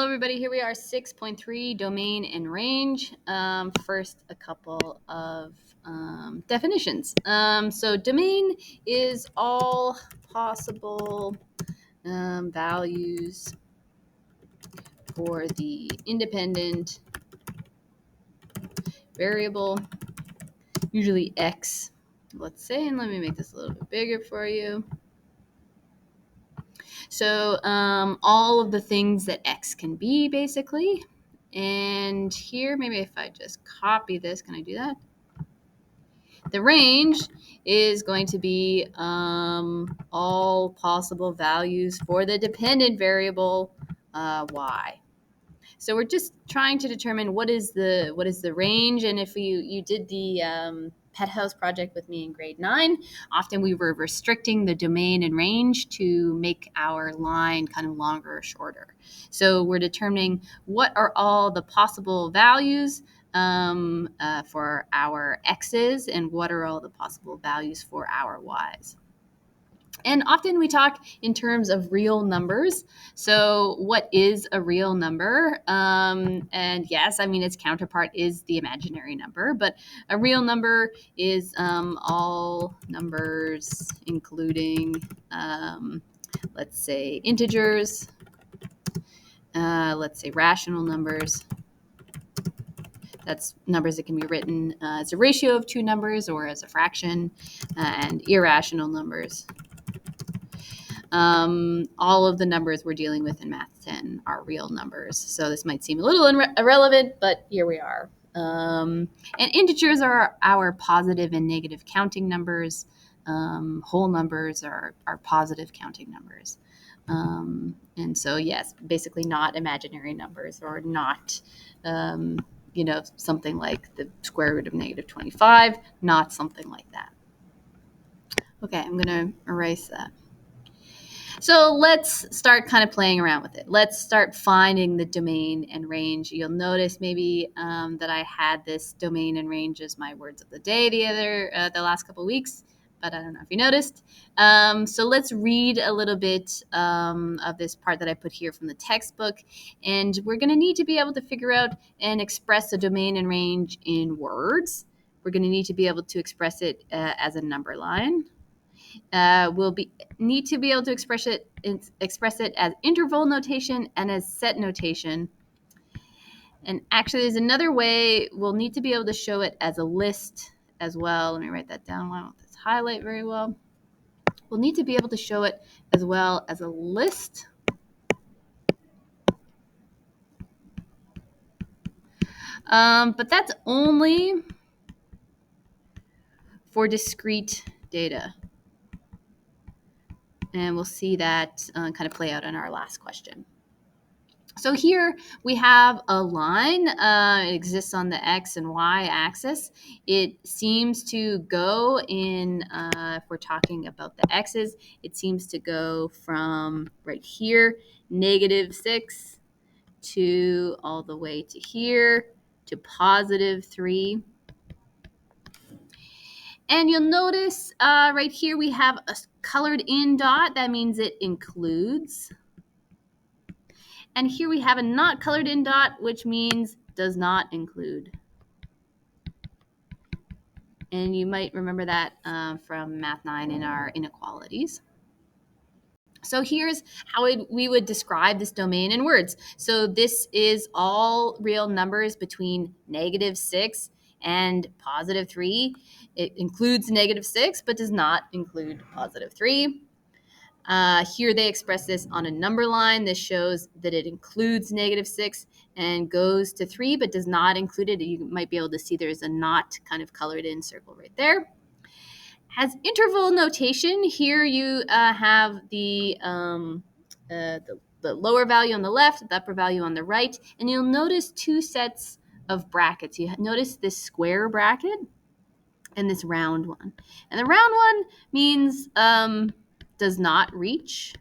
everybody. Here we are, 6.3, domain and range. First, a couple of definitions. So domain is all possible values for the independent variable, usually x, let's say, and let me make this a little bit bigger for you. So all of the things that x can be, basically. And here, maybe if I just copy this, can I do that? The range is going to be all possible values for the dependent variable y. So we're just trying to determine what is the range, and if you did the pet house project with me in grade 9, often we were restricting the domain and range to make our line kind of longer or shorter. So we're determining what are all the possible values for our x's and what are all the possible values for our y's. And often we talk in terms of real numbers. So what is a real number? And yes, I mean, its counterpart is the imaginary number, but a real number is all numbers, including, let's say, integers, let's say rational numbers. That's numbers that can be written as a ratio of two numbers or as a fraction, and irrational numbers. All of the numbers we're dealing with in Math 10 are real numbers. So this might seem a little irrelevant, but here we are. And integers are our positive and negative counting numbers. Whole numbers are positive counting numbers. And so, yes, basically not imaginary numbers, or not, something like the square root of negative 25, not something like that. Okay, I'm going to erase that. So let's start kind of playing around with it. Let's start finding the domain and range. You'll notice maybe that I had this domain and range as my words of the day the last couple of weeks, but I don't know if you noticed. So let's read a little bit of this part that I put here from the textbook, and we're going to need to be able to figure out and express a domain and range in words. We're going to need to be able to express it as a number line. We'll need to be able to express it as interval notation and as set notation. And actually, there's another way. We'll need to be able to show it as a list as well. Let me write that down. I don't want this highlight very well. We'll need to be able to show it as well as a list. But that's only for discrete data. And we'll see that kind of play out in our last question. So here we have a line. It exists on the x and y axis. It seems to go in, if we're talking about the x's, it seems to go from right here, -6, to all the way to here, to +3. And you'll notice right here we have a colored in dot. That means it includes. And here we have a not colored in dot, which means does not include. And you might remember that from Math 9 in our inequalities. So here's how we would describe this domain in words. So this is all real numbers between -6 and +3. It includes -6, but does not include +3. Here they express this on a number line. This shows that it includes -6 and goes to 3, but does not include it. You might be able to see there's a not kind of colored in circle right there. As interval notation, here you have the lower value on the left, the upper value on the right, and you'll notice two sets of brackets. You notice this square bracket and this round one. And the round one means does not reach.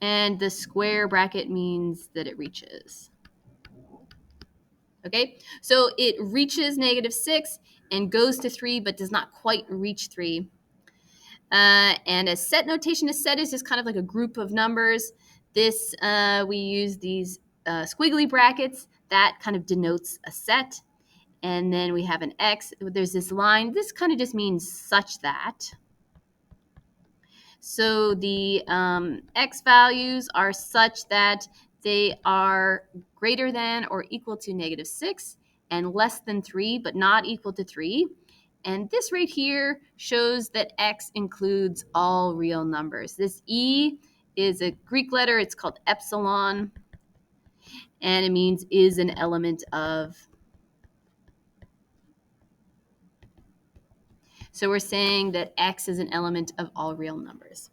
And the square bracket means that it reaches. Okay, so it reaches -6 and goes to 3, but does not quite reach 3. And as set notation, a set is just kind of like a group of numbers. This, we use these squiggly brackets. That kind of denotes a set. And then we have an X. There's this line. This kind of just means such that. So the X values are such that they are greater than or equal to -6 and less than 3, but not equal to 3. And this right here shows that X includes all real numbers. This E is a Greek letter. It's called epsilon, and it means is an element of. So we're saying that X is an element of all real numbers.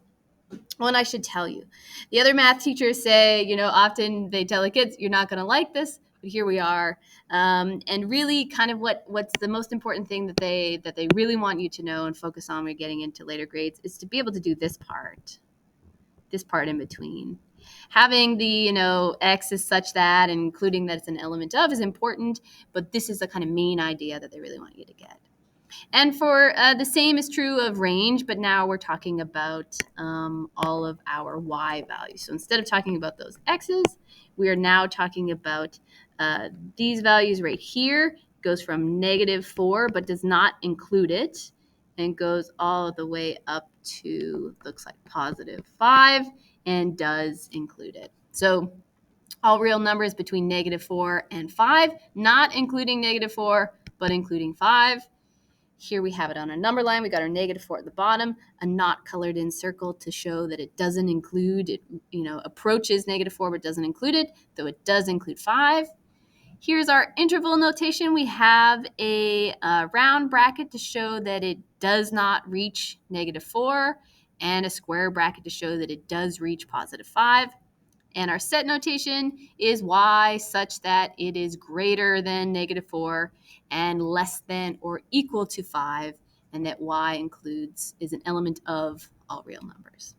Well, and I should tell you, the other math teachers say, often they tell the kids, you're not going to like this, but here we are. And really kind of what's the most important thing that they really want you to know and focus on when you're getting into later grades is to be able to do this part in between. Having the, X is such that, and including that it's an element of is important, but this is the kind of main idea that they really want you to get. And for the same is true of range, but now we're talking about all of our y values. So instead of talking about those x's, we are now talking about these values right here. Goes from -4, but does not include it, and goes all the way up to, looks like +5, and does include it. So all real numbers between -4 and 5, not including -4, but including 5. Here we have it on a number line. We got our -4 at the bottom, a not colored in circle to show that it doesn't include, it approaches -4 but doesn't include it, though it does include 5. Here's our interval notation. We have a round bracket to show that it does not reach -4, and a square bracket to show that it does reach +5. And our set notation is y such that it is greater than -4 and less than or equal to 5, and that y is an element of all real numbers.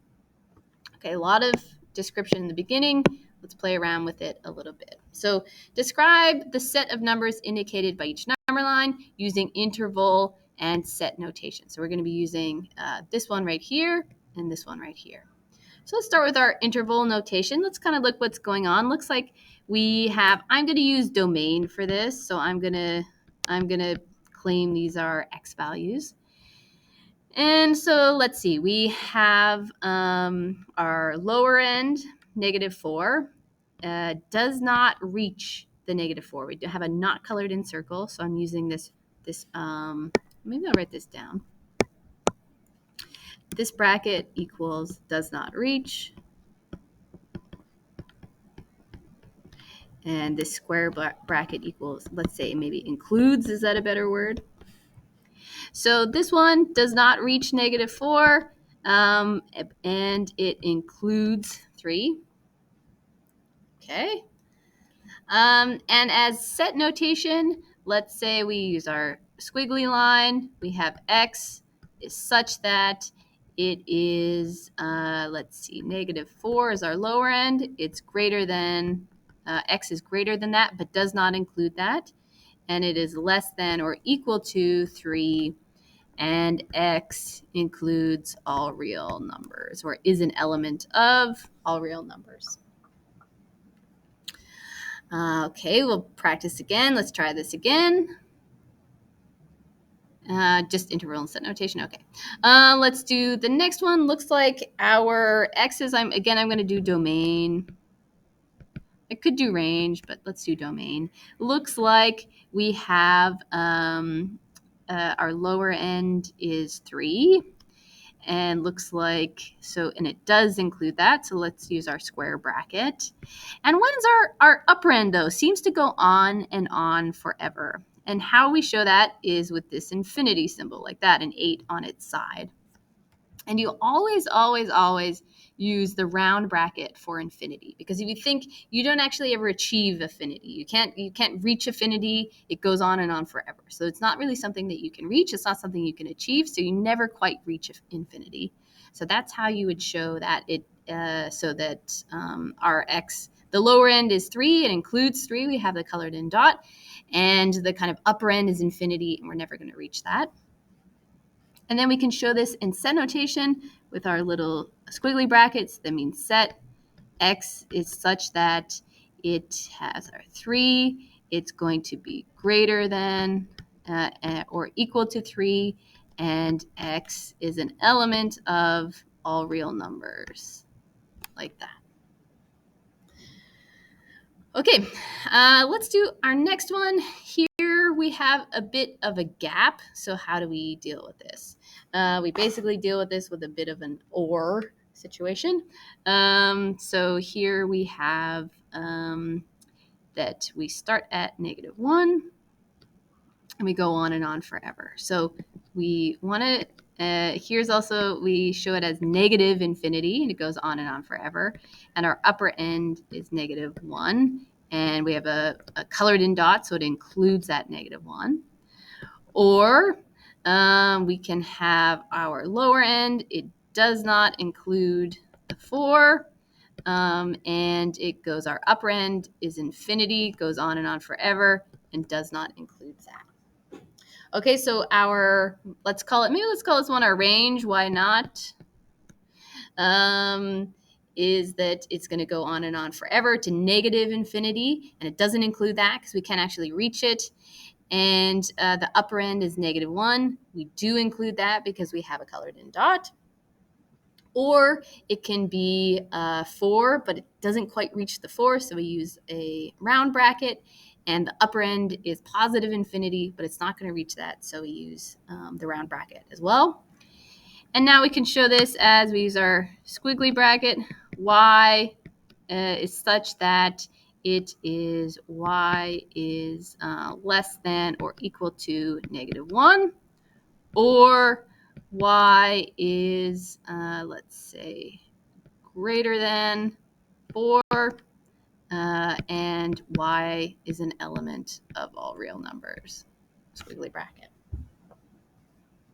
Okay, a lot of description in the beginning. Let's play around with it a little bit. So describe the set of numbers indicated by each number line using interval and set notation. So we're going to be using this one right here and this one right here. So let's start with our interval notation. Let's kind of look what's going on. Looks like we have, I'm going to use domain for this. So I'm going to claim these are x values. And so let's see, we have our lower end, -4, does not reach the -4. We have a not colored in circle. So I'm using this maybe I'll write this down. This bracket equals does not reach. And this square bracket equals, let's say maybe includes, is that a better word? So this one does not reach -4, and it includes 3. Okay. And as set notation, let's say we use our squiggly line. We have x is such that it is, let's see, -4 is our lower end. It's greater than, x is greater than that, but does not include that. And it is less than or equal to 3. And x includes all real numbers, or is an element of all real numbers. Okay, we'll practice again. Let's try this again. Just interval and set notation. Okay. Let's do the next one. Looks like our x's, I'm going to do domain. I could do range, but let's do domain. Looks like we have our lower end is 3. And looks like, so, and it does include that. So let's use our square bracket. And when's our upper end, though? Seems to go on and on forever. And how we show that is with this infinity symbol, like that, an 8 on its side. And you always, always, always use the round bracket for infinity, because if you think, you don't actually ever achieve affinity. You can't reach affinity. It goes on and on forever. So it's not really something that you can reach. It's not something you can achieve. So you never quite reach infinity. So that's how you would show that it, so that our x, the lower end is 3. It includes 3. We have the colored in dot. And the kind of upper end is infinity, and we're never going to reach that. And then we can show this in set notation with our little squiggly brackets. That means set. x is such that it has our 3, it's going to be greater than or equal to 3, and x is an element of all real numbers, like that. Okay, let's do our next one. Here we have a bit of a gap. So how do we deal with this? We basically deal with this with a bit of an or situation. So here we have that we start at -1 and we go on and on forever. So we want to, here's also, we show it as negative infinity, and it goes on and on forever. And our upper end is -1. And we have a colored in dot, so it includes that -1. Or we can have our lower end, it does not include the 4. And it goes, our upper end is infinity, goes on and on forever, and does not include that. Okay, so let's call this one our range. Why not? Is that it's going to go on and on forever to negative infinity, and it doesn't include that because we can't actually reach it. And the upper end is -1. We do include that because we have a colored in dot. Or it can be 4, but it doesn't quite reach the 4, so we use a round bracket. And the upper end is positive infinity, but it's not going to reach that, so we use the round bracket as well. And now we can show this as we use our squiggly bracket. Y is such that y is less than or equal to -1, or y is, let's say, greater than 4, and y is an element of all real numbers. Squiggly bracket.